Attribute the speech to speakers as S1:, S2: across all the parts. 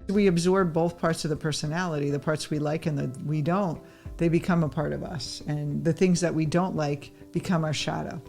S1: We absorb both parts of the personality, the parts we like and the we don't. They become a part of us. And the things that we don't like become our shadow.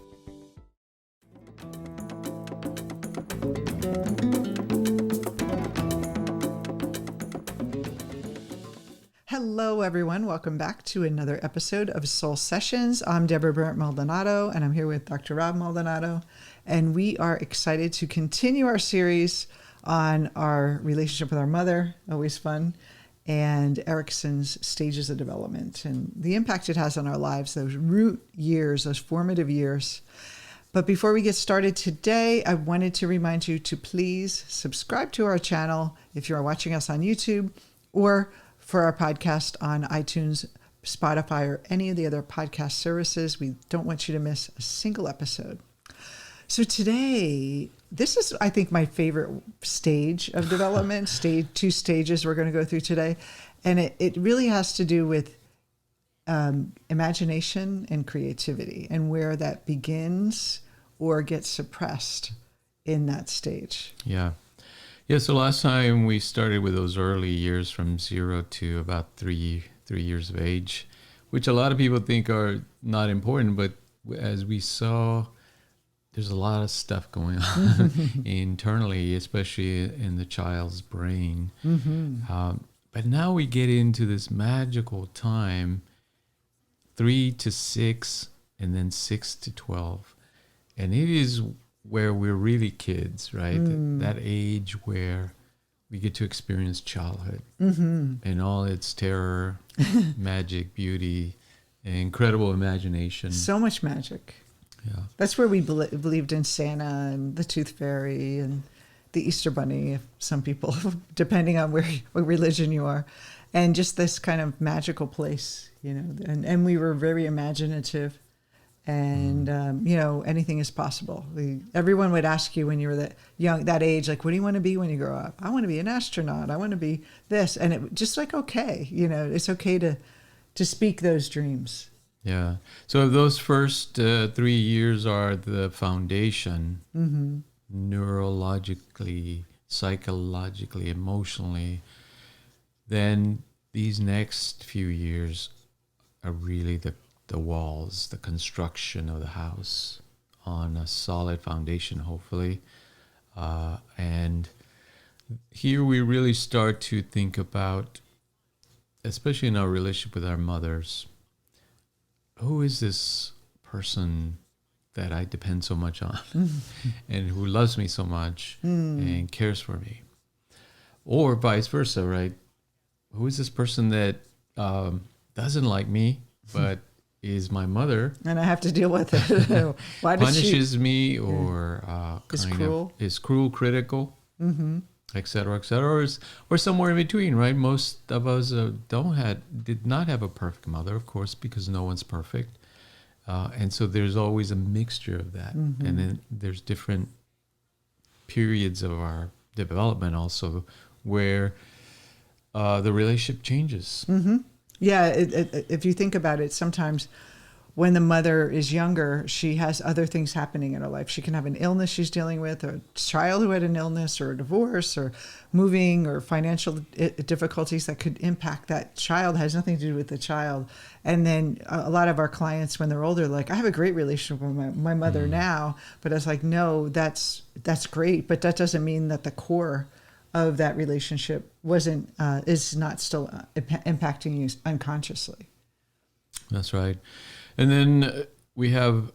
S1: Hello, everyone. Welcome back to another episode of Soul Sessions. I'm Deborah Burnt Maldonado, and I'm here with Dr. Rob Maldonado. And we are excited to continue our series on our relationship with our mother, always fun, and Erikson's stages of development and the impact it has on our lives, those root years, those formative years. But before we get started today, I wanted to remind you to please subscribe to our channel if you are watching us on YouTube, or for our podcast on iTunes, Spotify, or any of the other podcast services. We don't want you to miss a single episode. So today, this is, I think, my favorite stage of development, two stages we're going to go through today. And it really has to do with imagination and creativity and where that begins or gets suppressed in that stage.
S2: Yeah. So last time we started with those early years from 0 to about 3 years of age, which a lot of people think are not important, but as we saw, there's a lot of stuff going on internally, especially in the child's brain. Mm-hmm. But now we get into this magical time, 3 to 6, and then 6 to 12. And it is where we're really kids, right? That age where we get to experience childhood and all its terror, magic, beauty, and incredible imagination.
S1: So much magic.
S2: Yeah.
S1: That's where we believed in Santa and the Tooth Fairy and the Easter Bunny, some people, depending on what religion you are. And just this kind of magical place, and we were very imaginative. And, anything is possible. Everyone would ask you when you were that age, like, what do you want to be when you grow up? I want to be an astronaut. I want to be this. And it just like, okay, it's okay to speak those dreams.
S2: Yeah. So those first 3 years are the foundation, neurologically, psychologically, emotionally. Then these next few years are really the walls, the construction of the house on a solid foundation, hopefully. And here we really start to think about, especially in our relationship with our mothers, who is this person that I depend so much on and who loves me so much and cares for me? Or vice versa, right? Who is this person that doesn't like me, but is my mother,
S1: and I have to deal with it? Why does
S2: punishes me, or is cruel, critical, et cetera, or somewhere in between, right? Most of us did not have a perfect mother, of course, because no one's perfect, and so there's always a mixture of that, and then there's different periods of our development also where the relationship changes.
S1: Yeah, if you think about it, sometimes when the mother is younger, she has other things happening in her life. She can have an illness she's dealing with, or a child who had an illness, or a divorce, or moving, or financial difficulties that could impact that child. It has nothing to do with the child. And then a lot of our clients, when they're older, like, I have a great relationship with my mother now, but I was like, no, that's great, but that doesn't mean that the core of that relationship is not still impacting you unconsciously.
S2: That's right. And then we have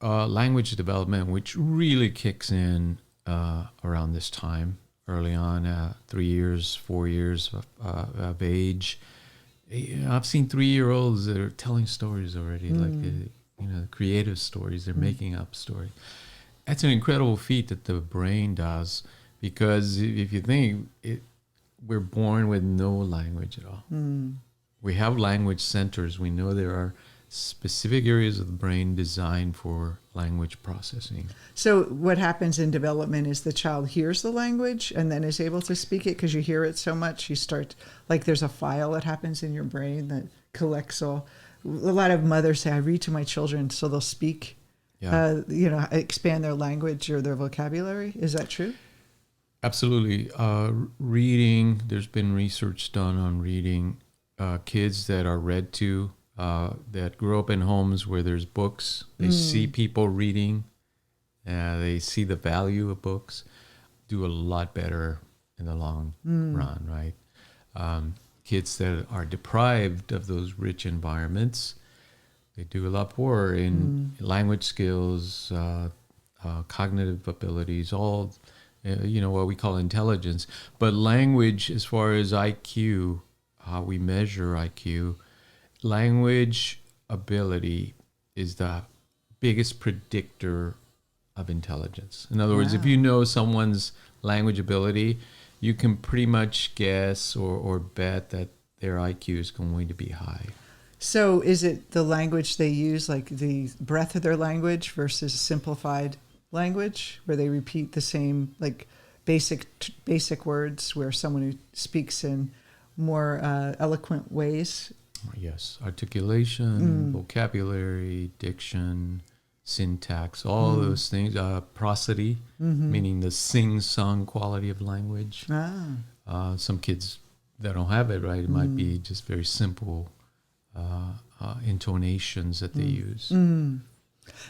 S2: language development, which really kicks in around this time, early on, 3 years, 4 years of age. I've seen 3-year-olds that are telling stories already, like creative stories. They're making up stories. That's an incredible feat that the brain does. Because if you think we're born with no language at all. We have language centers. We know there are specific areas of the brain designed for language processing.
S1: So what happens in development is the child hears the language and then is able to speak it because you hear it so much. You start, like, there's a file that happens in your brain that collects all. A lot of mothers say, I read to my children so they'll speak, expand their language or their vocabulary. Is that true?
S2: Absolutely. Reading, there's been research done on reading. Kids that are read to, that grow up in homes where there's books, they see people reading, they see the value of books, do a lot better in the long run, right? Kids that are deprived of those rich environments, they do a lot poorer in language skills, cognitive abilities, all, what we call intelligence. But language, as far as IQ, how we measure IQ, language ability is the biggest predictor of intelligence. In other words, if you know someone's language ability, you can pretty much guess or bet that their IQ is going to be high.
S1: So is it the language they use, like the breadth of their language versus simplified language, where they repeat the same, like basic words, where someone who speaks in more eloquent ways?
S2: Yes, articulation, vocabulary, diction, syntax, all those things. Prosody, meaning the sing-song quality of language. Some kids that don't have it, right, it might be just very simple intonations that they use.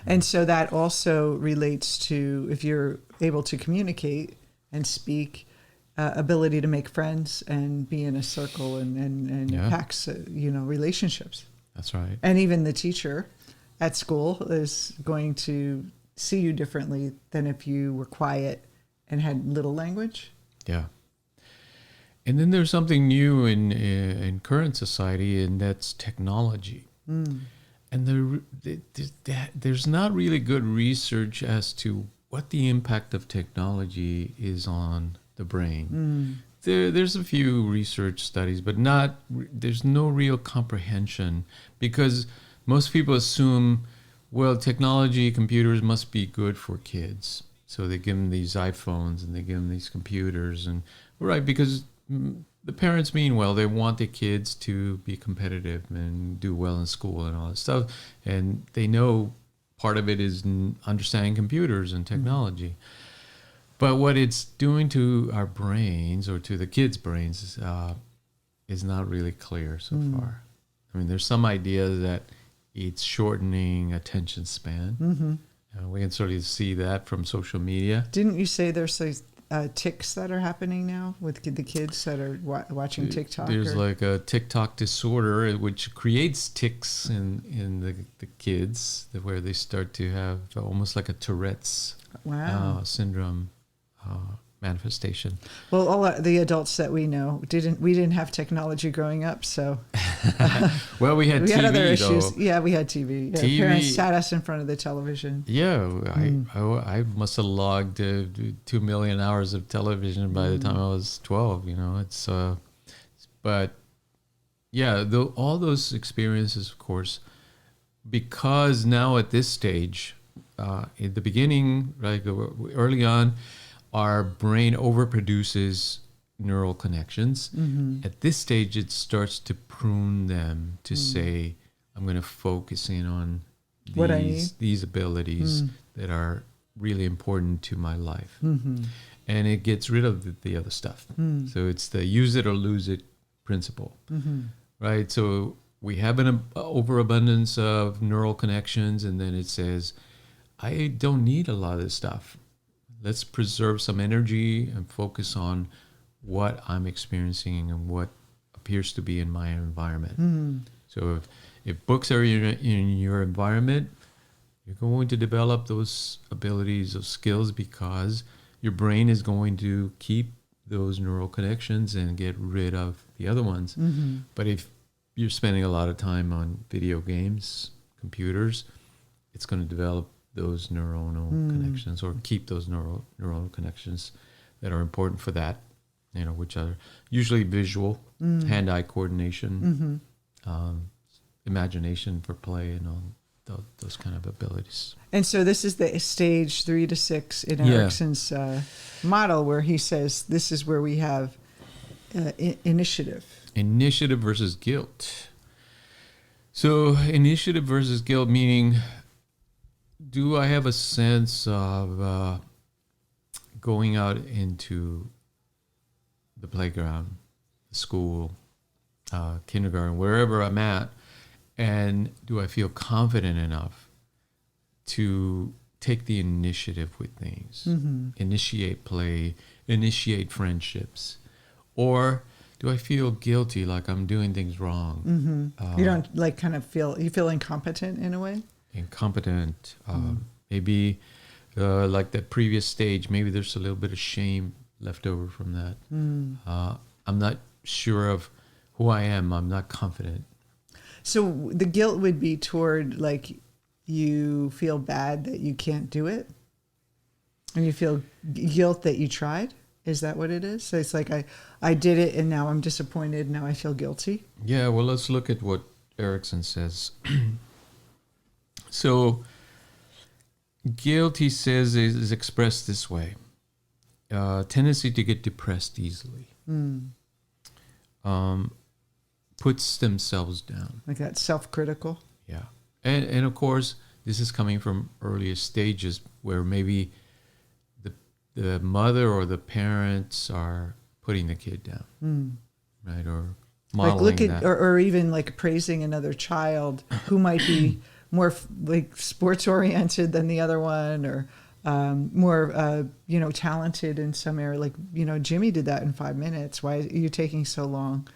S1: And so that also relates to, if you're able to communicate and speak, ability to make friends and be in a circle and packs, relationships.
S2: That's right.
S1: And even the teacher at school is going to see you differently than if you were quiet and had little language.
S2: Yeah. And then there's something new in current society, and that's technology. And there's not really good research as to what the impact of technology is on the brain. There's a few research studies, but there's no real comprehension, because most people assume, well, technology, computers must be good for kids. So they give them these iPhones and they give them these computers, and right, because the parents mean well. They want the kids to be competitive and do well in school and all that stuff. And they know part of it is understanding computers and technology. But what it's doing to our brains, or to the kids' brains, is not really clear so far. I mean, there's some idea that it's shortening attention span. We can sort of see that from social media.
S1: Didn't you say there's tics that are happening now with the kids that are watching TikTok?
S2: There's like a TikTok disorder, which creates tics in the kids, where they start to have almost like a Tourette's syndrome manifestation.
S1: Well, all the adults that we know didn't have technology growing up, so
S2: well, we had TV,
S1: other issues.
S2: though.
S1: Yeah, we had TV. Yeah,
S2: TV.
S1: Parents sat us in front of the television.
S2: Yeah, I must have logged 2 million hours of television by the time I was 12. It's but yeah, all those experiences, of course, because now at this stage, in the beginning, like early on, our brain overproduces neural connections. At this stage, it starts to prune them to say, I'm going to focus in on these abilities that are really important to my life. And it gets rid of the other stuff. So it's the use it or lose it principle, right? So we have an overabundance of neural connections, and then it says, I don't need a lot of this stuff. Let's preserve some energy and focus on what I'm experiencing and what appears to be in my environment. So if books are in your environment, you're going to develop those abilities, those skills, because your brain is going to keep those neural connections and get rid of the other ones. But if you're spending a lot of time on video games, computers, it's going to develop those neuronal connections, or keep those neuronal connections that are important for that, which are usually visual, hand-eye coordination, imagination for play, and all those kind of abilities.
S1: And so this is the stage 3 to 6 in Erikson's model, where he says this is where we have initiative.
S2: Initiative versus guilt. So initiative versus guilt, meaning, do I have a sense of going out into the playground, the school, kindergarten, wherever I'm at, and do I feel confident enough to take the initiative with things, initiate play, initiate friendships, or do I feel guilty, like I'm doing things wrong?
S1: You don't like kind of you feel incompetent in a way?
S2: Incompetent, maybe like that previous stage, maybe there's a little bit of shame left over from that. I'm not sure of who I am. I'm not confident.
S1: So the guilt would be toward like you feel bad that you can't do it, and you feel guilt that you tried. Is that what it is? So it's like I did it and now I'm disappointed. Now I feel guilty.
S2: Yeah. Well, let's look at what Erikson says. So guilt, he says, is expressed this way: tendency to get depressed easily. Puts themselves down.
S1: Like that self-critical.
S2: Yeah. And of course, this is coming from earliest stages where maybe the mother or the parents are putting the kid down, right? Or modeling
S1: like look at,
S2: that.
S1: or even like praising another child who might be more like sports oriented than the other one, or more, talented in some area. Like, Jimmy did that in 5 minutes. Why are you taking so long?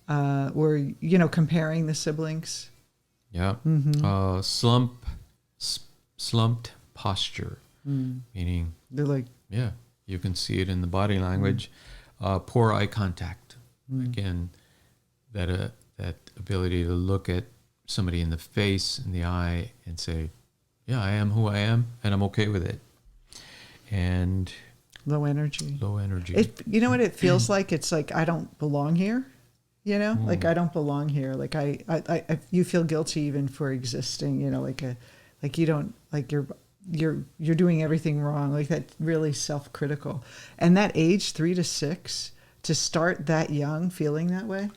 S1: Or, comparing the siblings.
S2: Yeah. Slumped posture, meaning
S1: They're like,
S2: yeah, you can see it in the body language. Poor eye contact. Again, that ability to look at somebody in the face, in the eye, and say, yeah, I am who I am, and I'm okay with it. And
S1: low energy. You know what it feels like? It's like, I don't belong here. Like I don't belong here. Like I you feel guilty even for existing, like you don't, like you're doing everything wrong. Like that, really self-critical. And that age 3 to 6, to start that young feeling that way.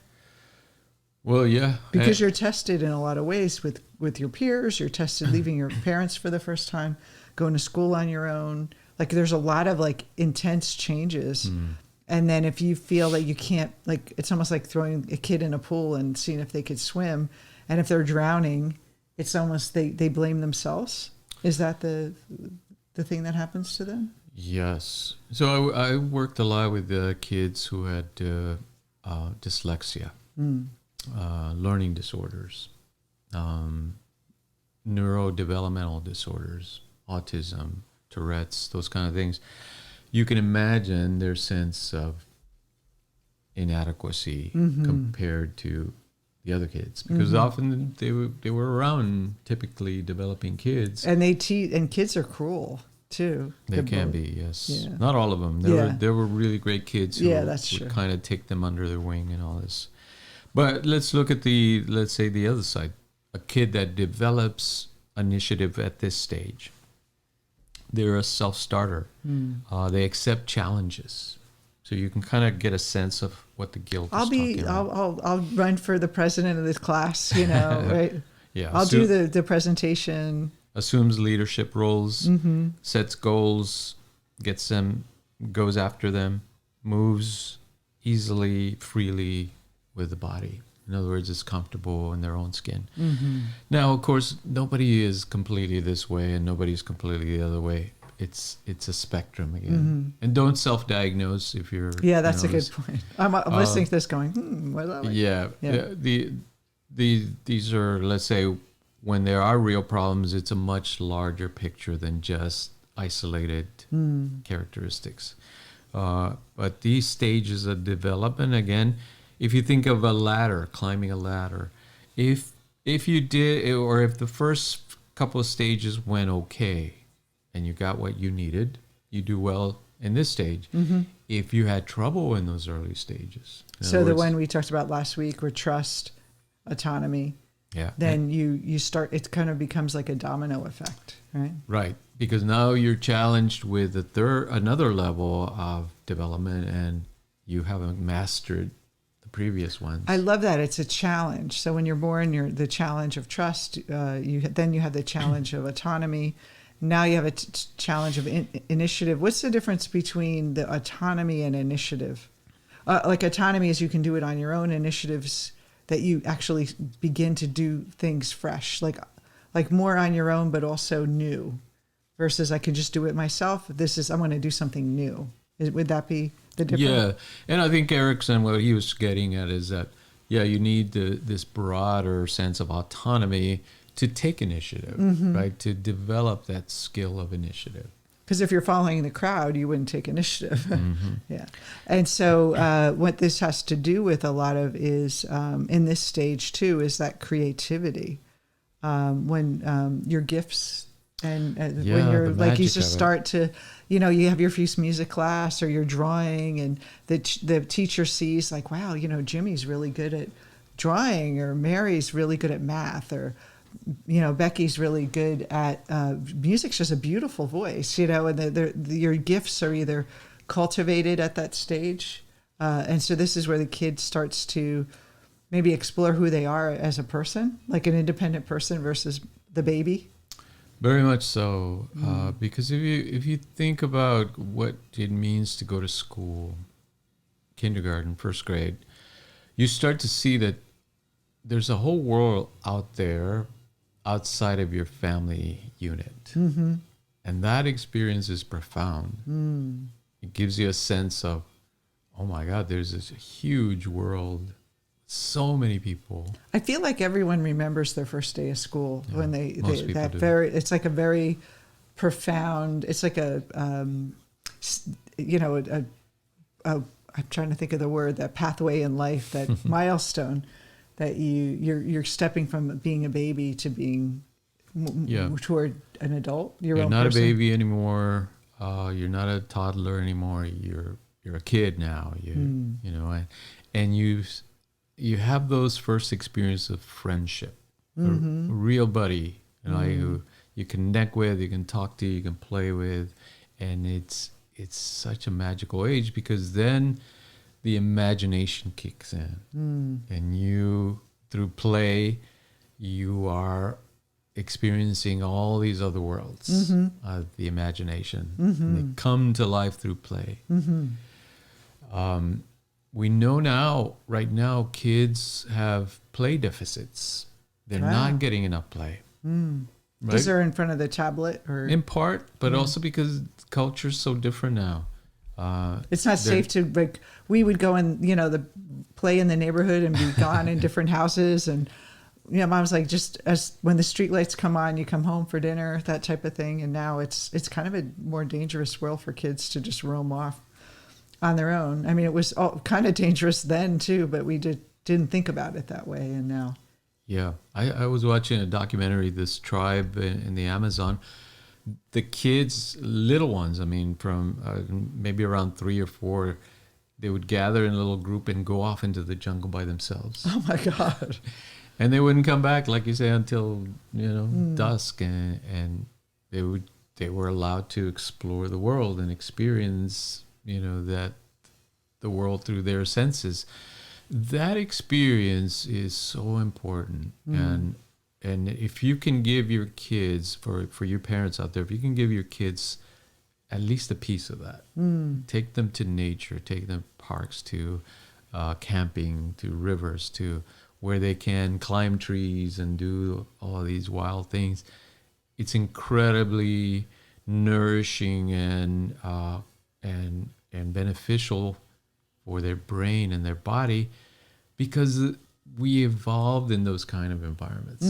S2: Well, yeah.
S1: Because you're tested in a lot of ways with your peers. You're tested leaving your parents for the first time, going to school on your own. Like there's a lot of like intense changes. And then if you feel that you can't, like, it's almost like throwing a kid in a pool and seeing if they could swim. And if they're drowning, it's almost they blame themselves. Is that the thing that happens to them?
S2: Yes. So I worked a lot with kids who had dyslexia, learning disorders, neurodevelopmental disorders, autism, Tourette's, those kind of things. You can imagine their sense of inadequacy compared to the other kids, because often they were around typically developing kids,
S1: and and kids are cruel too.
S2: They can be, yes.
S1: Yeah.
S2: Not all of them. There were really great kids who would kind of take them under their wing and all this. But let's look at let's say the other side. A kid that develops initiative at this stage. They're a self-starter. They accept challenges. So you can kind of get a sense of what the guilt is talking about.
S1: I'll run for the president of this class, right?
S2: Yeah.
S1: I'll do the presentation.
S2: Assumes leadership roles, sets goals, goes after them, moves easily, freely with the body. In other words, is comfortable in their own skin. Now, of course, nobody is completely this way and nobody's completely the other way. It's a spectrum again. And don't self-diagnose if you're...
S1: Yeah, that's a good point. I'm listening to this going, what is that like?
S2: Yeah. These are, let's say, when there are real problems, it's a much larger picture than just isolated characteristics. But these stages of development, again, if you think of a ladder, climbing a ladder, if you did, or if the first couple of stages went okay and you got what you needed, you do well in this stage. If you had trouble in those early stages.
S1: So the one we talked about last week were trust, autonomy.
S2: Yeah.
S1: Then you start, it kind of becomes like a domino effect, right?
S2: Right. Because now you're challenged with another level of development and you haven't mastered previous ones.
S1: I love that. It's a challenge. So when you're born, you're the challenge of trust. Then you have the challenge of autonomy, now you have a challenge of initiative. What's the difference between the autonomy and initiative? Like autonomy is you can do it on your own. Initiatives that you actually begin to do things fresh, like more on your own, but also new. Versus I can just do it myself. I'm going to do something new. Would that be the difference?
S2: Yeah, and I think Erikson, what he was getting at is that, yeah, you need this broader sense of autonomy to take initiative, right? To develop that skill of initiative.
S1: Because if you're following the crowd, you wouldn't take initiative. Yeah. And so what this has to do with a lot of is, in this stage too, is that creativity. When your gifts and when you're like, you just start to, you have your first music class or you're drawing and the teacher sees like, wow, Jimmy's really good at drawing, or Mary's really good at math, or Becky's really good at music's just a beautiful voice, and your gifts are either cultivated at that stage. And so this is where the kid starts to maybe explore who they are as a person, like an independent person versus the baby.
S2: Very much so, because if you think about what it means to go to school, kindergarten, first grade, you start to see that there's a whole world out there outside of your family unit. And that experience is profound. It gives you a sense of, oh my God, there's this huge world, so many people.
S1: I feel like everyone remembers their first day of school when it's like a very profound, it's like I'm trying to think of the word, that pathway in life, that milestone that you're stepping from being a baby to being toward an adult.
S2: You're not person. A baby anymore. You're not a toddler anymore. You're a kid now. And you have those first experiences of friendship, a real buddy, who you connect with, you can talk to, you can play with, and it's such a magical age because then the imagination kicks in, and you, through play, you are experiencing all these other worlds of the imagination. And they come to life through play. We know right now, kids have play deficits. They're not getting enough play. Right?
S1: Because they're in front of the tablet? Or
S2: in part, but also because culture's so different now.
S1: It's not safe to, like, we would go and, play in the neighborhood and be gone in different houses. And, mom's like, just as when the street lights come on, you come home for dinner, that type of thing. And now it's kind of a more dangerous world for kids to just roam off on their own. I mean, it was all kind of dangerous then too, but we didn't think about it that way. And now.
S2: Yeah. I was watching a documentary, this tribe in the Amazon. The kids, little ones, from maybe around 3 or 4, they would gather in a little group and go off into the jungle by themselves.
S1: Oh my God.
S2: And they wouldn't come back, like you say, until, dusk. And they were allowed to explore the world and experience, that the world through their senses. That experience is so important. And if you can give your kids, for your parents out there, if you can give your kids at least a piece of that, take them to nature, take them to parks, to camping, to rivers, to where they can climb trees and do all these wild things. It's incredibly nourishing and beneficial for their brain and their body, because we evolved in those kind of environments.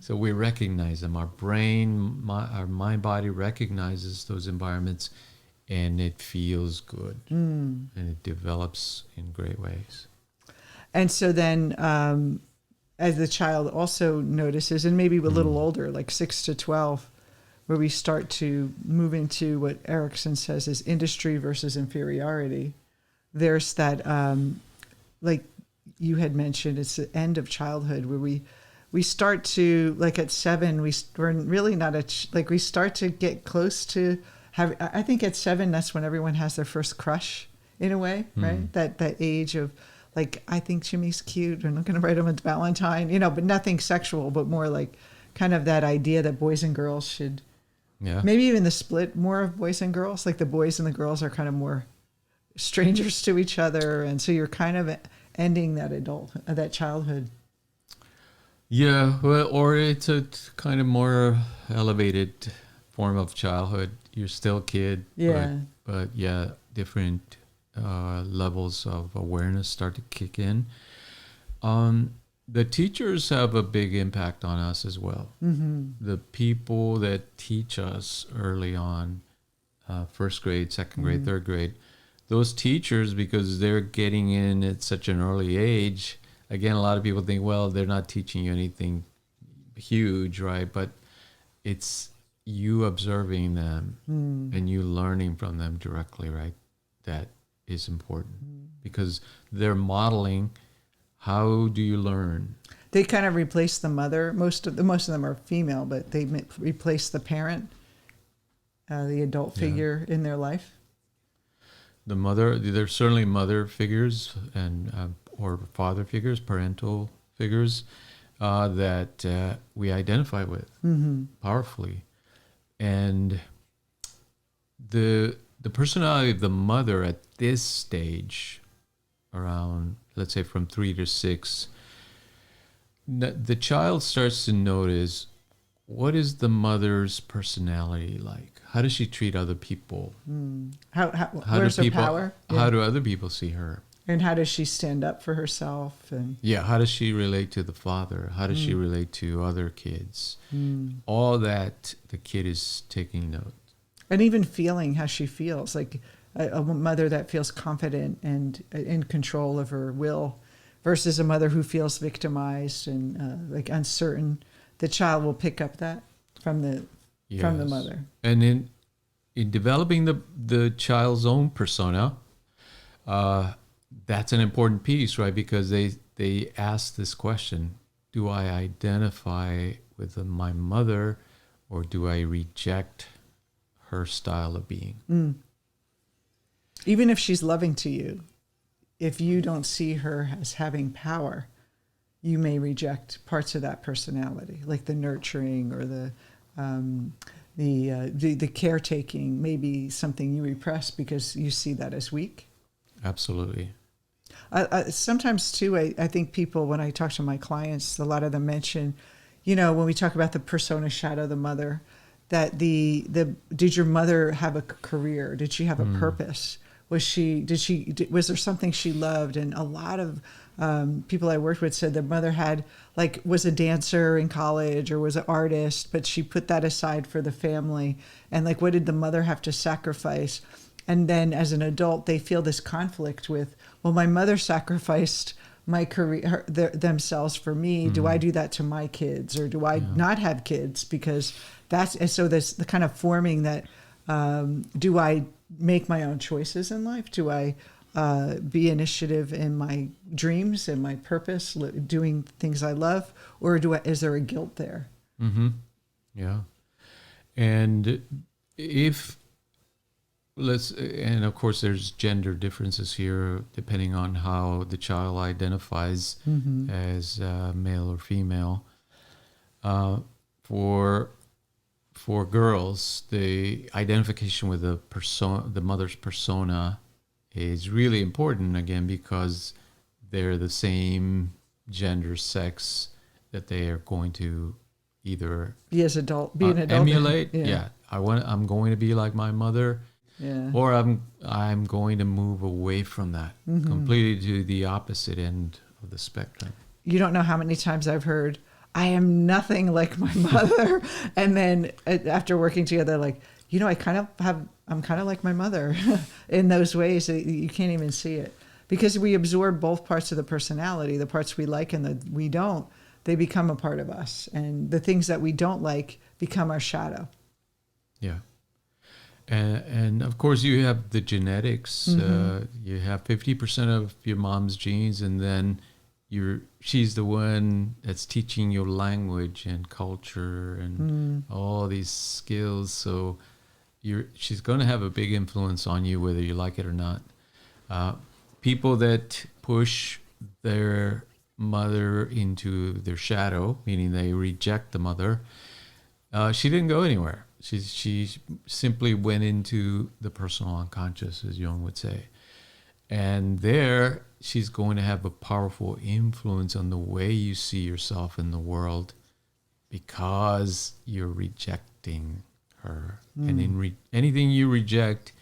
S2: So we recognize them. Our brain, our mind body recognizes those environments, and it feels good. And it develops in great ways.
S1: And so then as the child also notices, and maybe a little older, like 6 to 12, where we start to move into what Erikson says is industry versus inferiority. There's that, like you had mentioned, it's the end of childhood where we start to, like at 7, we're really not we start to get close to I think at 7, that's when everyone has their first crush in a way, right? That age of, like, I think Jimmy's cute and I'm going to write him a Valentine, but nothing sexual, but more like kind of that idea that boys and girls should
S2: Yeah.
S1: Maybe even the split more of boys and girls. Like the boys and the girls are kind of more strangers to each other, and so you're kind of ending that childhood.
S2: Yeah, well, or it's a kind of more elevated form of childhood. You're still a kid,
S1: Yeah.
S2: but yeah, different levels of awareness start to kick in. The teachers have a big impact on us as well.
S1: Mm-hmm.
S2: The people that teach us early on, first grade, second grade, third grade, those teachers, because they're getting in at such an early age, again, a lot of people think, well, they're not teaching you anything huge, right? But it's you observing them and you learning from them directly, right? That is important because they're modeling. How do you learn?
S1: They kind of replace the mother. Most of them are female, but they replace the parent, the adult figure in their life.
S2: The mother, there's certainly mother figures and or father figures, parental figures that we identify with powerfully, and the personality of the mother at this stage, around let's say from 3 to 6, the child starts to notice, what is the mother's personality like? How does she treat other people?
S1: How where's her power?
S2: How do other people see her?
S1: And how does she stand up for herself? And
S2: how does she relate to the father? How does she relate to other kids? All that the kid is taking note.
S1: And even feeling how she feels, like a mother that feels confident and in control of her will versus a mother who feels victimized and like uncertain. The child will pick up that from the mother.
S2: And in developing the child's own persona, that's an important piece, right? Because they ask this question: do I identify with my mother, or do I reject her style of being?
S1: Even if she's loving to you, if you don't see her as having power, you may reject parts of that personality, like the nurturing or the caretaking. May be something you repress because you see that as weak.
S2: Absolutely.
S1: Sometimes too, I think people, when I talk to my clients, a lot of them mention, when we talk about the persona shadow, the mother, that did your mother have a career? Did she have a purpose? Was there something she loved? And a lot of people I worked with said their mother was a dancer in college or was an artist, but she put that aside for the family. And what did the mother have to sacrifice? And then as an adult, they feel this conflict with, well, my mother sacrificed my career, themselves for me. Do I do that to my kids, or do I not have kids? Because so there's the kind of forming that, do I make my own choices in life? Do I be initiative in my dreams and my purpose, doing things I love, or is there a guilt there?
S2: Mm-hmm. Yeah. And and of course there's gender differences here depending on how the child identifies as male or female. For girls, the identification with the mother's persona is really important, again, because they're the same gender, sex that they are going to either
S1: be an adult,
S2: emulate. I'm going to be like my mother.
S1: Yeah.
S2: Or I'm going to move away from that completely to the opposite end of the spectrum.
S1: You don't know how many times I've heard, I am nothing like my mother. And then after working together, I'm kind of like my mother in those ways that you can't even see it. Because we absorb both parts of the personality, the parts we like and the we don't, they become a part of us. And the things that we don't like become our shadow. Yeah.
S2: And of course, you have the genetics. You have 50% of your mom's genes, and then she's the one that's teaching you language and culture and all these skills. So she's going to have a big influence on you, whether you like it or not. People that push their mother into their shadow, meaning they reject the mother, she didn't go anywhere. She simply went into the personal unconscious, as Jung would say. And there, she's going to have a powerful influence on the way you see yourself in the world because you're rejecting her. And anything you reject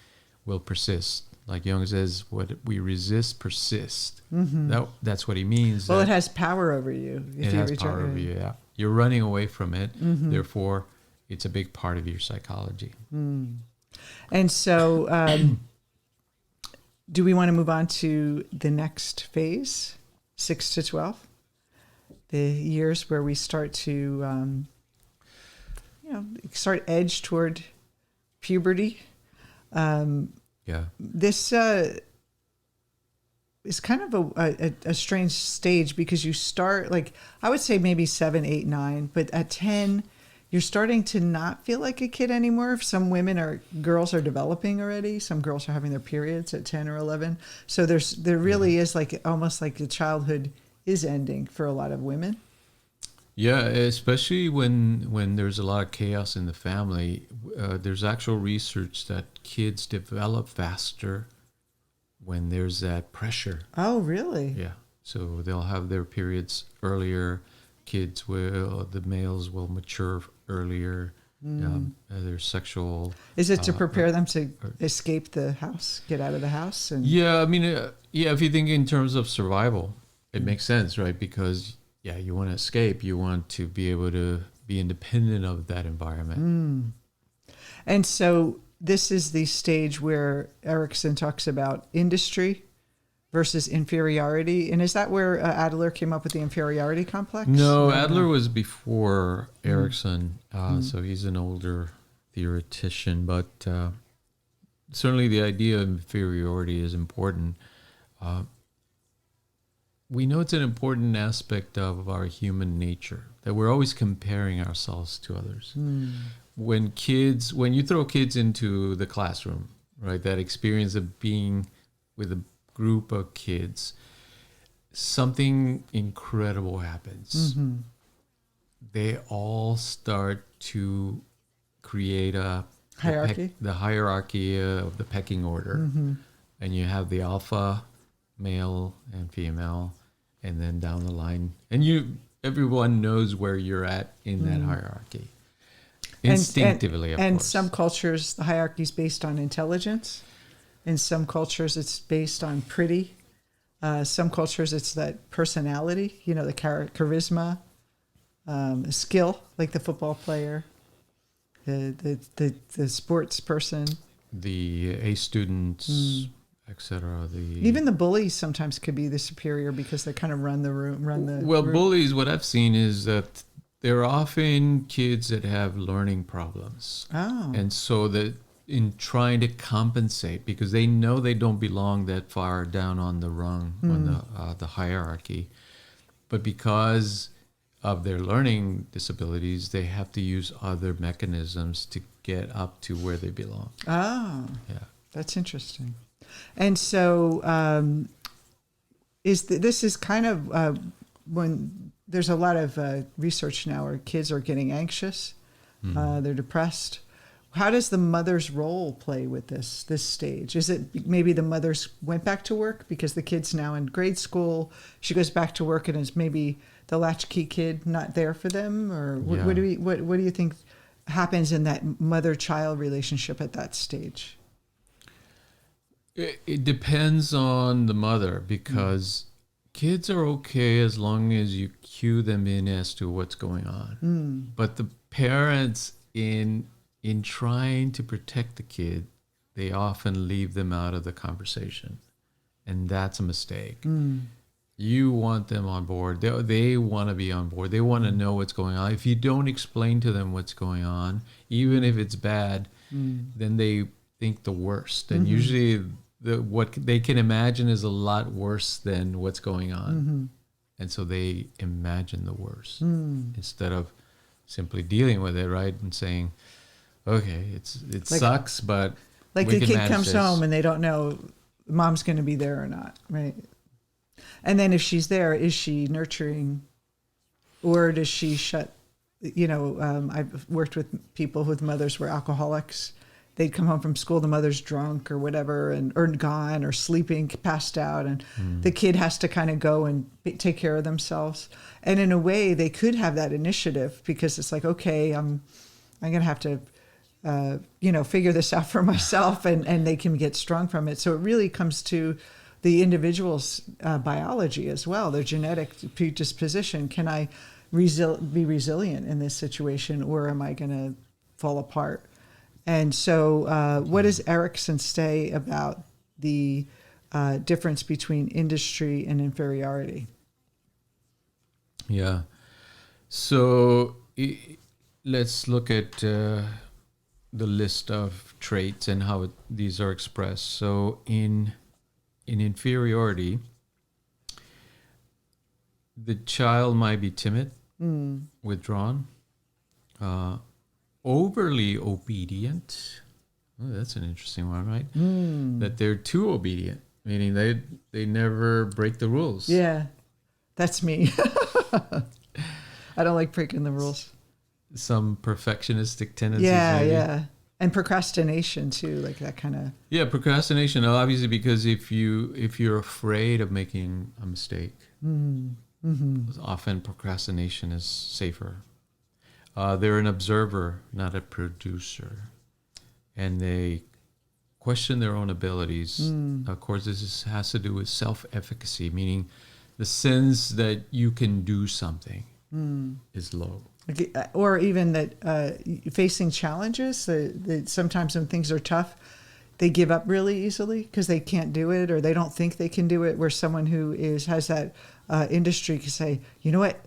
S2: will persist. Like Jung says, what we resist persists. That's what he means.
S1: Well, it has power over you.
S2: It has power over you, yeah. You're running away from it. Therefore, it's a big part of your psychology.
S1: And so, do we want to move on to the next phase, 6 to 12? The years where we start to, start edge toward puberty.
S2: Yeah.
S1: This is kind of a strange stage because you start, like, I would say maybe 7, 8, 9, but at 10, you're starting to not feel like a kid anymore. Some girls are developing already. Some girls are having their periods at 10 or 11. So there really is like almost like the childhood is ending for a lot of women.
S2: Yeah, especially when there's a lot of chaos in the family. There's actual research that kids develop faster when there's that pressure.
S1: Oh, really?
S2: Yeah. So they'll have their periods earlier. The males will mature earlier. Their sexual.
S1: Is it to prepare them to escape the house, get out of the house?
S2: Yeah, I mean, if you think in terms of survival, it makes sense, right? Because you want to escape. You want to be able to be independent of that environment.
S1: And so this is the stage where Erikson talks about industry versus inferiority. And is that where Adler came up with the inferiority complex?
S2: No, Adler was before Erikson. So he's an older theoretician. But certainly the idea of inferiority is important. We know it's an important aspect of our human nature, that we're always comparing ourselves to others. When you throw kids into the classroom, right, that experience of being with a group of kids, something incredible happens. They all start to create the hierarchy of the pecking order. And you have the alpha male and female, and then down the line, and everyone knows where you're at in that hierarchy. Instinctively, of course.
S1: And some cultures, the hierarchy is based on intelligence. In some cultures, it's based on pretty. Some cultures, it's that personality, the charisma, skill, like the football player, the sports person.
S2: The A students, etc.
S1: Even the bullies sometimes could be the superior because they kind of run the room.
S2: Bullies, what I've seen is that they're often kids that have learning problems.
S1: Oh.
S2: And so that in trying to compensate, because they know they don't belong that far down on the rung, on the hierarchy, but because of their learning disabilities, they have to use other mechanisms to get up to where they belong.
S1: Oh.
S2: Yeah.
S1: That's interesting. And so this is kind of when there's a lot of research now where kids are getting anxious, they're depressed. How does the mother's role play with this stage? Is it maybe the mother's went back to work because the kid's now in grade school, she goes back to work and is maybe the latchkey kid not there for them? Or what do you think happens in that mother-child relationship at that stage?
S2: It depends on the mother, because kids are okay as long as you cue them in as to what's going on. But the parents, in trying to protect the kid, they often leave them out of the conversation. And that's a mistake. You want them on board. They want to be on board. They want to know what's going on. If you don't explain to them what's going on, even if it's bad, then they think the worst. And usually what they can imagine is a lot worse than what's going on. And so they imagine the worst instead of simply dealing with it, right? And saying, okay, it sucks, but
S1: like
S2: we
S1: the
S2: can
S1: kid comes
S2: this.
S1: home and they don't know mom's going to be there or not, right? And then if she's there, is she nurturing, or does she shut I've worked with people whose mothers were alcoholics. They'd come home from school, the mother's drunk or whatever, or gone or sleeping, passed out, and the kid has to kind of go and take care of themselves. And in a way, they could have that initiative because it's like, okay, I'm going to have to, figure this out for myself, and they can get strong from it. So it really comes to the individual's biology as well, their genetic predisposition. Can I be resilient in this situation, or am I going to fall apart? And so what does Erikson say about the difference between industry and inferiority?
S2: Yeah. So let's look at the list of traits and how these are expressed. So in inferiority, the child might be timid, withdrawn, overly obedient. Oh, that's an interesting one, right? That they're too obedient, meaning they never break the rules.
S1: Yeah, that's me. I don't like breaking the rules.
S2: Some perfectionistic tendencies.
S1: Yeah,
S2: maybe.
S1: yeah. And procrastination too, like that kind of.
S2: Yeah, procrastination, obviously, because if you're afraid of making a mistake, often procrastination is safer. They're an observer, not a producer, and they question their own abilities. Of course, has to do with self-efficacy, meaning the sense that you can do something is low.
S1: Or even that facing challenges, that sometimes when things are tough, they give up really easily because they can't do it or they don't think they can do it, where someone who has that industry can say, you know what,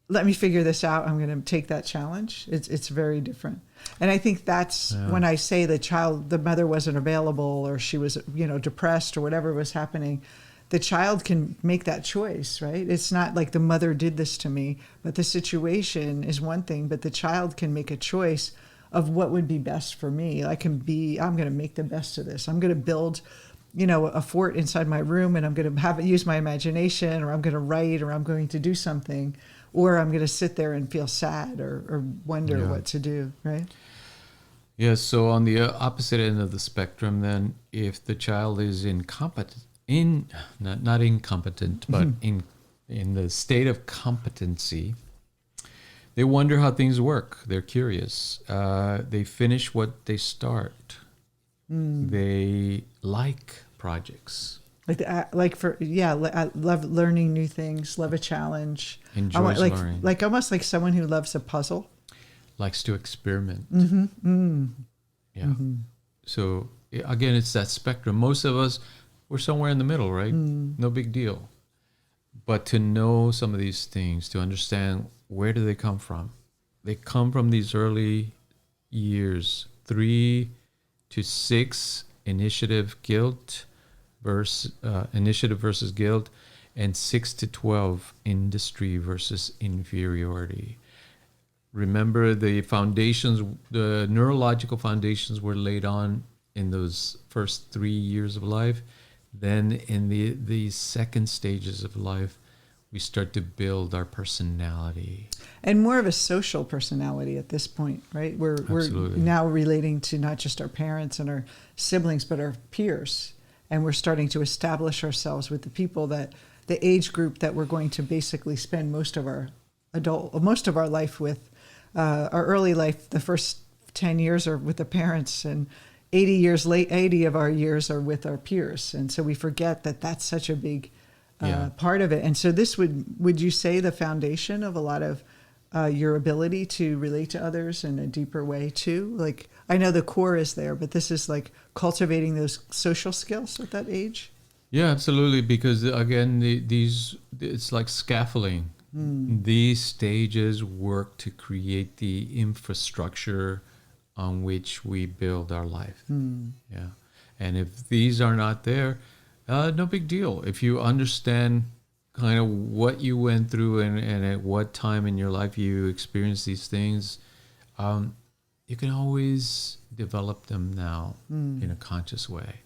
S1: let me figure this out. I'm going to take that challenge. It's very different. And I think that's when I say the mother wasn't available, or she was, depressed or whatever was happening, the child can make that choice, right? It's not like the mother did this to me, but the situation is one thing, but the child can make a choice of what would be best for me. I'm going to make the best of this. I'm going to build, a fort inside my room, and I'm going to use my imagination, or I'm going to write, or I'm going to do something, or I'm going to sit there and feel sad or wonder what to do, right?
S2: Yeah, so on the opposite end of the spectrum, then, if the child is not incompetent, but in the state of competency, they wonder how things work. They're curious. They finish what they start. They like projects.
S1: I love learning new things. Love a challenge.
S2: Enjoys learning.
S1: Like almost like someone who loves a puzzle.
S2: Likes to experiment. Yeah. So again, it's that spectrum. Most of us, we're somewhere in the middle, right? No big deal. But to know some of these things, to understand where do they come from? They come from these early years, 3 to 6 initiative versus guilt, and 6 to 12 industry versus inferiority. Remember, the neurological foundations were laid on in those first 3 years of life. Then in the second stages of life, we start to build our personality.
S1: And more of a social personality at this point, right? We're now relating to not just our parents and our siblings, but our peers. And we're starting to establish ourselves with the people the age group that we're going to basically spend most of our life with. Our early life, the first 10 years are with the parents, and 80 of our years are with our peers. And so we forget that that's such a big part of it. And so this would you say the foundation of a lot of your ability to relate to others in a deeper way too? Like, I know the core is there, but this is like cultivating those social skills at that age.
S2: Yeah, absolutely. Because again, it's like scaffolding. These stages work to create the infrastructure on which we build our life. Yeah. And if these are not there, no big deal. If you understand kind of what you went through and at what time in your life you experienced these things, you can always develop them now in a conscious way.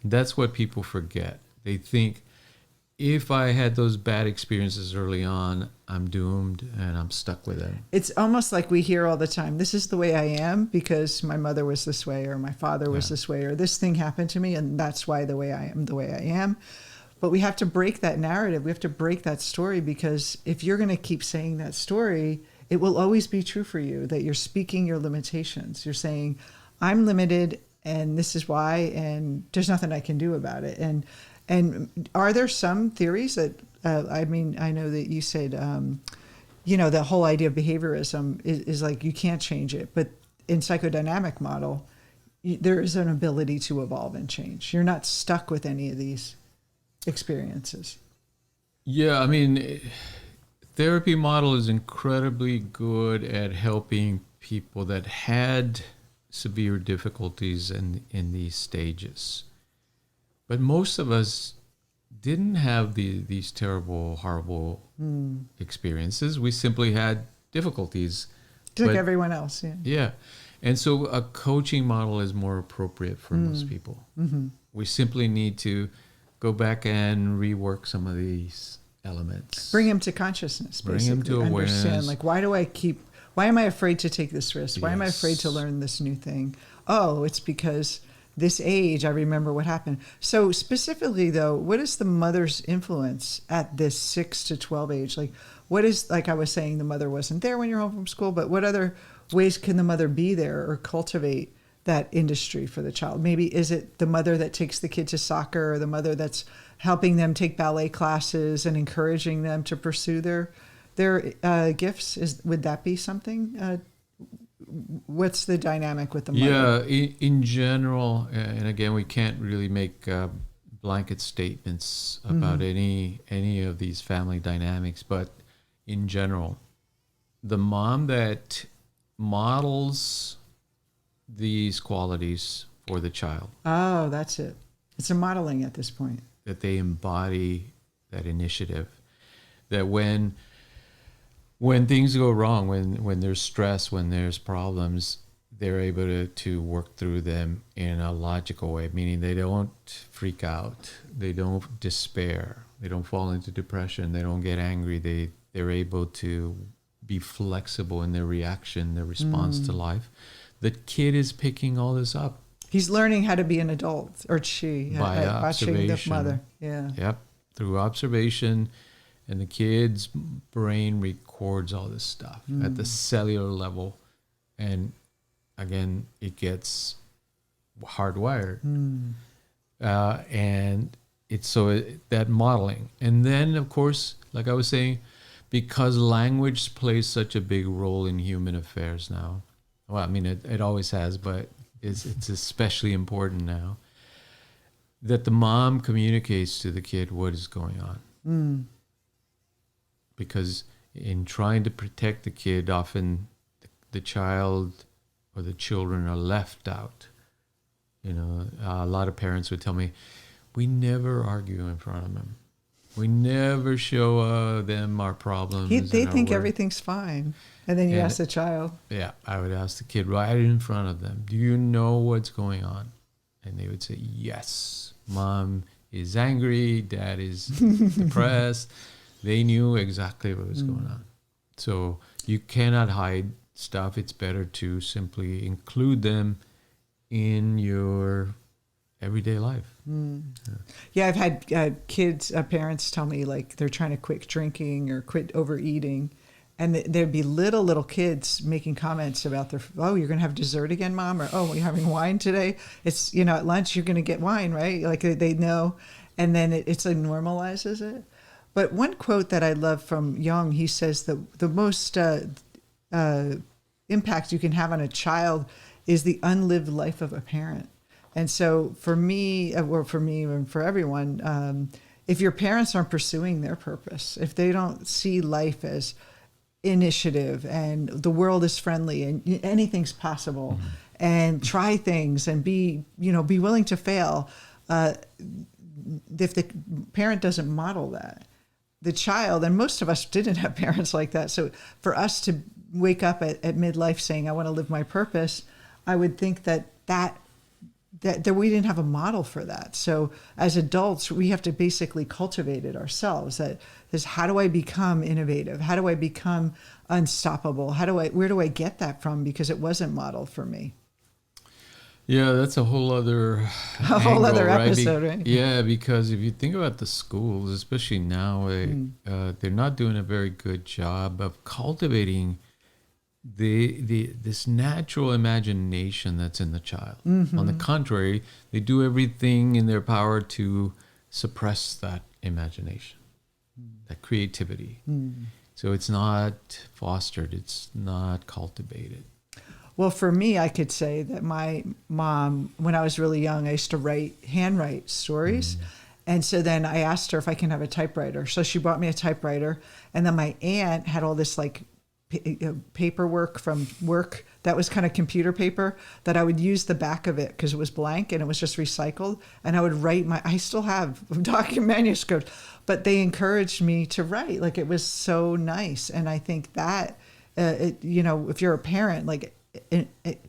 S2: And that's what people forget. They think if I had those bad experiences early on, I'm doomed and I'm stuck with them.
S1: It's almost like we hear all the time, this is the way I am because my mother was this way or my father was this way or this thing happened to me and that's why the way I am the way I am. But we have to break that narrative. We have to break that story because if you're going to keep saying that story, it will always be true for you that you're speaking your limitations. You're saying, I'm limited and this is why, and there's nothing I can do about it. And are there some theories that, I mean, I know that you said, the whole idea of behaviorism is like you can't change it. But in psychodynamic model, there is an ability to evolve and change. You're not stuck with any of these experiences.
S2: Yeah, I mean, therapy model is incredibly good at helping people that had severe difficulties in these stages. But most of us didn't have these terrible, horrible experiences. We simply had difficulties.
S1: Just like everyone else, yeah.
S2: Yeah. And so a coaching model is more appropriate for most people. Mm-hmm. We simply need to go back and rework some of these elements.
S1: Bring them to consciousness, basically.
S2: Bring them to awareness.
S1: Understand, like, why am I afraid to take this risk? Why am I afraid to learn this new thing? Oh, it's because this age, I remember what happened. So specifically, though, what is the mother's influence at this 6 to 12 age? Like, what is, like I was saying, the mother wasn't there when you're home from school, but what other ways can the mother be there or cultivate that industry for the child? Maybe is it the mother that takes the kid to soccer or the mother that's helping them take ballet classes and encouraging them to pursue their gifts? Would that be something? What's the dynamic with the mother?
S2: Yeah, in general, and again, we can't really make blanket statements about any of these family dynamics, but in general, the mom that models these qualities for the child.
S1: Oh, that's it. It's a modeling at this point.
S2: That they embody that initiative. That when things go wrong, when there's stress, when there's problems, they're able to work through them in a logical way, meaning they don't freak out, they don't despair, they don't fall into depression, they don't get angry, they're able to be flexible in their reaction, their response to life. The kid is picking all this up.
S1: He's learning how to be an adult, or she,
S2: by
S1: watching the mother. Yeah.
S2: Yep, through observation. And the kid's brain records all this stuff at the cellular level. And again, it gets hardwired. And it's that modeling. And then, of course, like I was saying, because language plays such a big role in human affairs now. Well, I mean, it always has, but it's especially important now. That the mom communicates to the kid what is going on. Because in trying to protect the kid, often the child or the children are left out. You know, a lot of parents would tell me, we never argue in front of them. We never show them our problems.
S1: They think everything's fine. And then you ask the child.
S2: Yeah, I would ask the kid right in front of them, do you know what's going on? And they would say, yes, mom is angry, dad is depressed. They knew exactly what was going on. So you cannot hide stuff. It's better to simply include them in your everyday life.
S1: Yeah, I've had parents tell me like they're trying to quit drinking or quit overeating. And there'd be little kids making comments about you're going to have dessert again, Mom? Or, oh, you're having wine today? It's, at lunch you're going to get wine, right? Like they know. And then it normalizes it. But one quote that I love from Jung, he says that the most impact you can have on a child is the unlived life of a parent. And so for me and for everyone, if your parents aren't pursuing their purpose, if they don't see life as initiative and the world is friendly and anything's possible and try things and be willing to fail, if the parent doesn't model that, the child, and most of us didn't have parents like that. So for us to wake up at midlife saying, I want to live my purpose, I would think that that we didn't have a model for that. So as adults, we have to basically cultivate it ourselves. That is, how do I become innovative? How do I become unstoppable? Where do I get that from? Because it wasn't modeled for me.
S2: Yeah, that's a whole other
S1: A whole
S2: angle,
S1: other
S2: right?
S1: episode, right?
S2: Yeah, because if you think about the schools, especially now, they're not doing a very good job of cultivating this natural imagination that's in the child. On the contrary, they do everything in their power to suppress that imagination, that creativity. So it's not fostered, it's not cultivated.
S1: Well, for me, I could say that my mom, when I was really young, I used to handwrite stories. And so then I asked her if I can have a typewriter. So she bought me a typewriter. And then my aunt had all this like paperwork from work that was kind of computer paper that I would use the back of it because it was blank and it was just recycled. And I would write I still have document manuscripts, but they encouraged me to write. Like, it was so nice. And I think that, if you're a parent, like,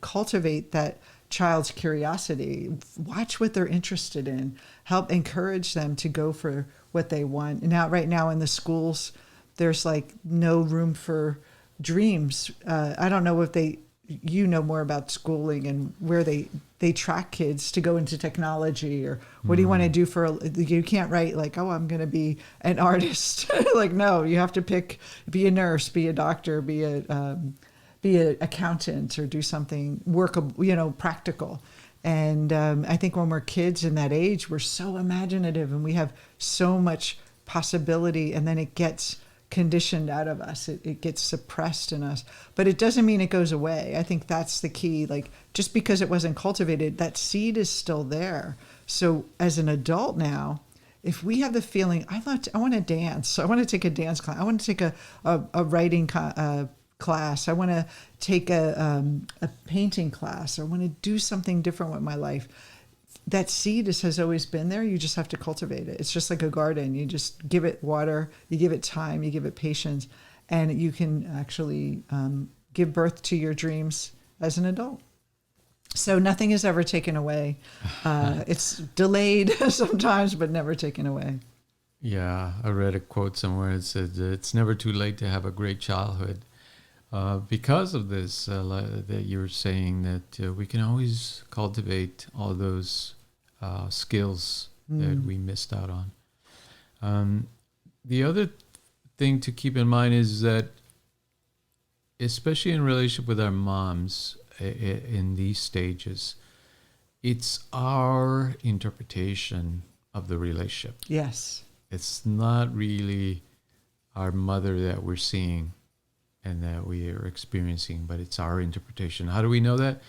S1: cultivate that child's curiosity, watch what they're interested in, help encourage them to go for what they want. And right now in the schools, there's like no room for dreams. I don't know if you know more about schooling and where they track kids to go into technology, or what do you want to do you can't write like, oh, I'm going to be an artist. Like, no, you have to be a nurse, be a doctor, be an accountant, or do something workable, practical. And I think when we're kids in that age, we're so imaginative and we have so much possibility, and then it gets conditioned out of us. It gets suppressed in us, but it doesn't mean it goes away. I think that's the key. Like, just because it wasn't cultivated, that seed is still there. So as an adult now, if we have the feeling, I want to dance, I want to take a dance class, I want to take a writing class, I want to take a painting class, or I want to do something different with my life, that seed has always been there. You just have to cultivate it. It's just like a garden. You just give it water, you give it time, you give it patience, and you can actually give birth to your dreams as an adult. So nothing is ever taken away. It's delayed sometimes, but never taken away.
S2: Yeah, I read a quote somewhere. It said, it's never too late to have a great childhood. Because of this, that you're saying that we can always cultivate all those skills that we missed out on. The other thing to keep in mind is that, especially in relationship with our moms in these stages, it's our interpretation of the relationship.
S1: Yes.
S2: It's not really our mother that we're seeing and that we are experiencing, but it's our interpretation. How do we know that?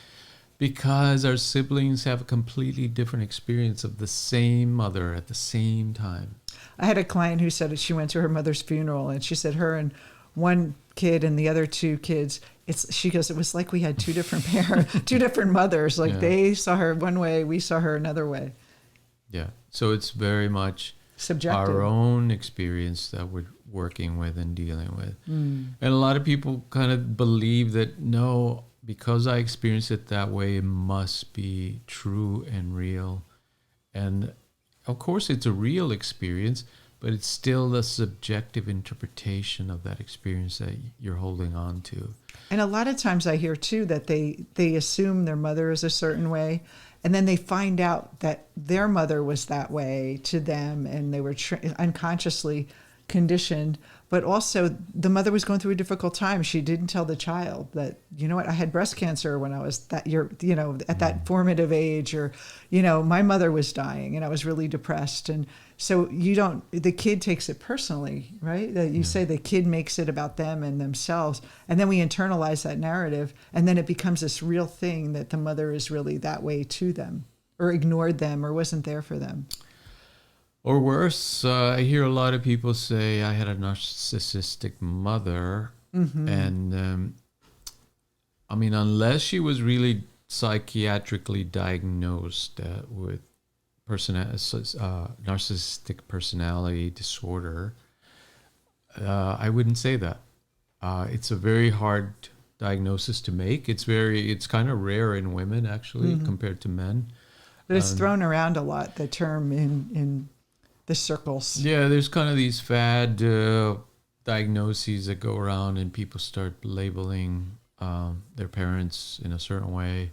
S2: Because our siblings have a completely different experience of the same mother at the same time.
S1: I had a client who said she went to her mother's funeral, and she said her and one kid and the other two kids, she goes, it was like we had two different parents, two different mothers. Like, they saw her one way, we saw her another way.
S2: Yeah. So it's very much
S1: subjective,
S2: our own experience that we're working with and dealing with. And a lot of people kind of believe that, no, because I experienced it that way, it must be true and real. And of course it's a real experience, but it's still the subjective interpretation of that experience that you're holding on to.
S1: And a lot of times I hear too that they assume their mother is a certain way, and then they find out that their mother was that way to them, and they were unconsciously conditioned. But also, the mother was going through a difficult time. She didn't tell the child that, you know what, I had breast cancer when I was at that formative age, or, my mother was dying and I was really depressed. And so the kid takes it personally, right? That you say the kid makes it about them and themselves. And then we internalize that narrative. And then it becomes this real thing that the mother is really that way to them, or ignored them, or wasn't there for them.
S2: Or worse, I hear a lot of people say, I had a narcissistic mother. And unless she was really psychiatrically diagnosed with narcissistic personality disorder, I wouldn't say that. It's a very hard diagnosis to make. It's kind of rare in women, actually, compared to men.
S1: But it's thrown around a lot, the term in the circles.
S2: Yeah, there's kind of these fad diagnoses that go around, and people start labeling their parents in a certain way,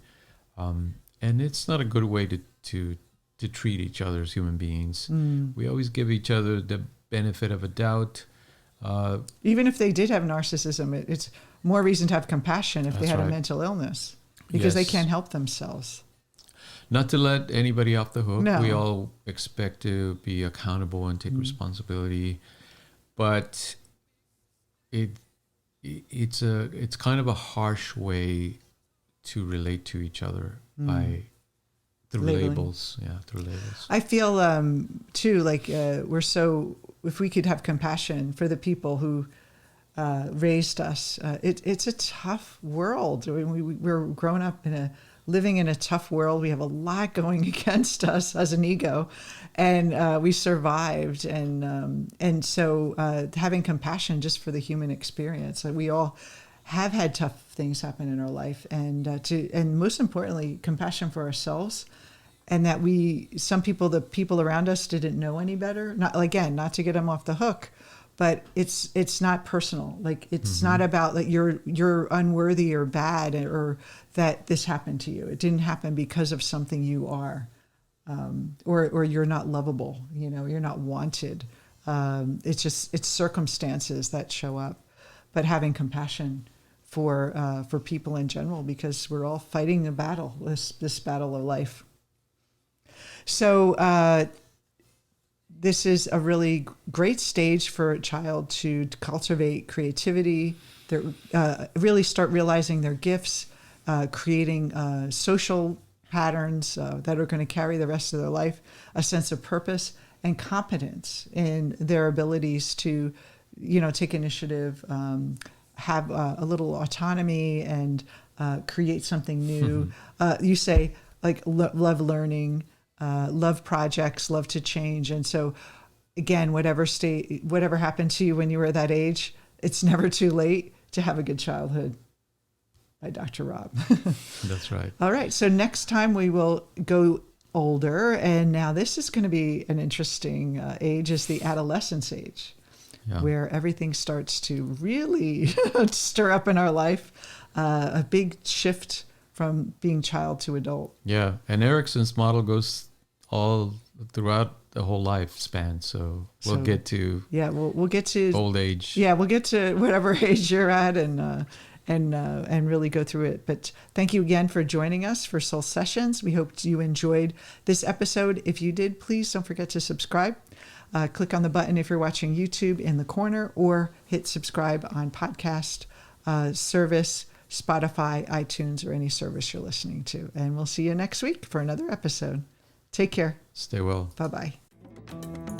S2: and it's not a good way to treat each other as human beings. We always give each other the benefit of a doubt.
S1: Even if they did have narcissism, it's more reason to have compassion if they had a mental illness, because they can't help themselves.
S2: Not to let anybody off the hook.
S1: No.
S2: We all expect to be accountable and take responsibility, but it's kind of a harsh way to relate to each other through labels. Yeah, through labels.
S1: I feel too like if we could have compassion for the people who raised us. It's a tough world. I mean, we're grown up living in a tough world. We have a lot going against us as an ego, and we survived. And so having compassion just for the human experience. We all have had tough things happen in our life, and most importantly, compassion for ourselves. And that the people around us didn't know any better. Not to get them off the hook, but it's not personal. Like it's not about that you're unworthy or bad or that this happened to you. It didn't happen because of something you are, or you're not lovable. You're not wanted. It's circumstances that show up. But having compassion for people in general, because we're all fighting a battle, this battle of life. So this is a really great stage for a child to cultivate creativity, really start realizing their gifts, creating social patterns that are going to carry the rest of their life, a sense of purpose and competence in their abilities to, take initiative, have a little autonomy and create something new. You say like love learning. Love projects, love to change. And so again, whatever happened to you when you were that age, it's never too late to have a good childhood. By Dr. Rob.
S2: That's right.
S1: All right. So next time we will go older. And now this is going to be an interesting age, is the adolescence age, where everything starts to really stir up in our life. A big shift from being child to adult. Yeah.
S2: And Erikson's model goes all throughout the whole lifespan. So we'll get to
S1: we'll get to
S2: old age.
S1: Yeah, we'll get to whatever age you're at and really go through it. But thank you again for joining us for Soul Sessions. We hope you enjoyed this episode. If you did, please don't forget to subscribe. Click on the button if you're watching YouTube in the corner, or hit subscribe on podcast service, Spotify, iTunes, or any service you're listening to. And we'll see you next week for another episode. Take care.
S2: Stay well.
S1: Bye-bye.